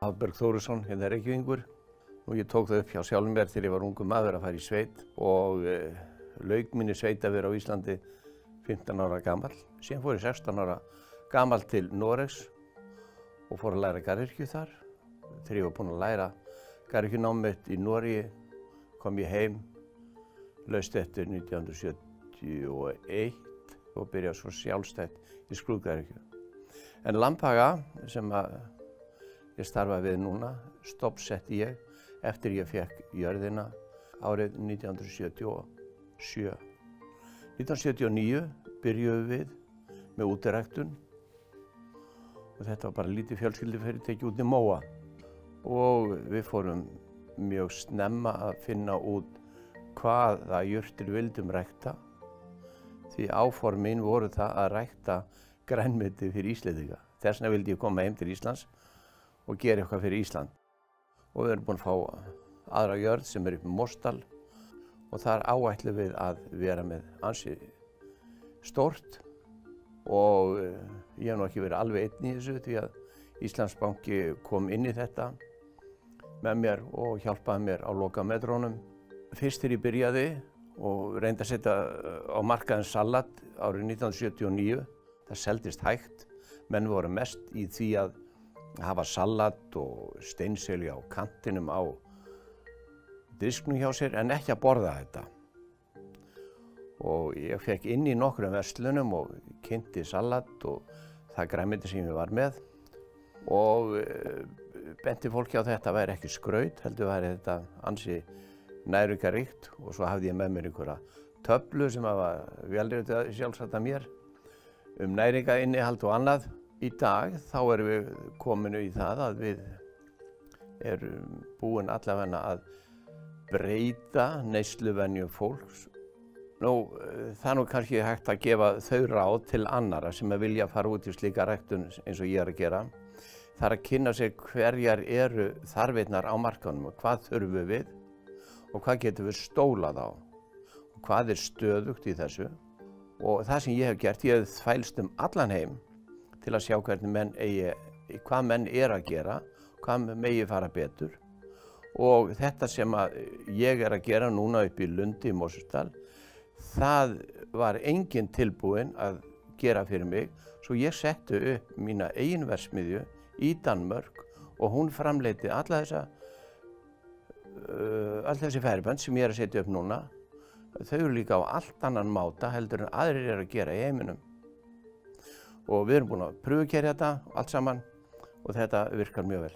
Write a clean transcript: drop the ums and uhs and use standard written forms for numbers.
Hafberg Þórisson, hérna Reykjavíkur. Og ég tók það upp hjá sjálfum mér þegar ég var ungur maður að fara í sveit og lauk minni sveitaveru á Íslandi 15 ára gamall. Síðan fór ég 16 ára gamall til Noregs og fór að læra garðyrkju þar. Þegar ég var búinn að læra garðyrkjunámið mitt í Noregi kom ég heim laust eftir 1971 og byrjaði svo sjálfstætt í skrúðgarðyrkju. En Lambhaga sem ég starfa við núna stoppsetti ég eftir ég fekk jörðina árið 1977. 1979 byrjuðum við með útiræktun og þetta var bara lítið fjölskyldufyrirtæki út í Móa. Og við fórum mjög snemma að finna út hvaða jurtir vildum rækta. Því áformin voru það að rækta grænmeti fyrir Íslendinga. Þess vegna vildi ég koma heim til Íslands og gera eitthvað fyrir Ísland. Og við erum búin að fá aðra jörð sem upp í Mostal og þar áætlum við að vera með ansi stórt og ég hef nú ekki verið alveg einn í þessu því að Íslandsbanki kom inn í þetta með mér og hjálpaði mér á lokametrónum. Fyrst þegar ég byrjaði og reyndi að setja á markaðinn salat árið 1979, það seldist hægt. Menn voru mest í því að hafa salat og steinselju á kantinum á disknum hjá sér en ekki að borða þetta. Og ég fekk inn í nokkrum verslunum og kynnti salat og það grænmeti sem ég var með og benti fólki á þetta væri ekki skraut, heldur væri þetta ansi næringaríkt og svo hafði ég með mér einhverja töflu sem var velritað sjálfsagt af mér næringainnihald og annað. Í dag þá erum við komin í það að við erum búin allavega að breyta neysluvenjum fólks. Það er nú kannski hægt að gefa þau ráð til annarra sem vilja fara út í slíka ræktun eins og ég er að gera. Það er að kynna sér hverjar eru þarfirnar á markaðnum og hvað þurfum við og hvað getum við stólað á og hvað er stöðugt í þessu. Og það sem ég hef gert, ég hef þvælst allan heim til að sjá hvernig hvað menn er að gera, hvað megi fara betur. Og þetta sem ég er að gera núna upp í Lundi í Mosfellsdal, það var enginn tilbúinn að gera fyrir mig, svo ég setti upp mína eigin verksmiðju í Danmörk og hún framleiddi all þessi færibönd sem ég er að setja upp núna. Þau eru líka á allt annan máta heldur en aðrir eru að gera í heiminum. Og við erum búin að pröfukerja þetta allt saman og þetta virkar mjög vel.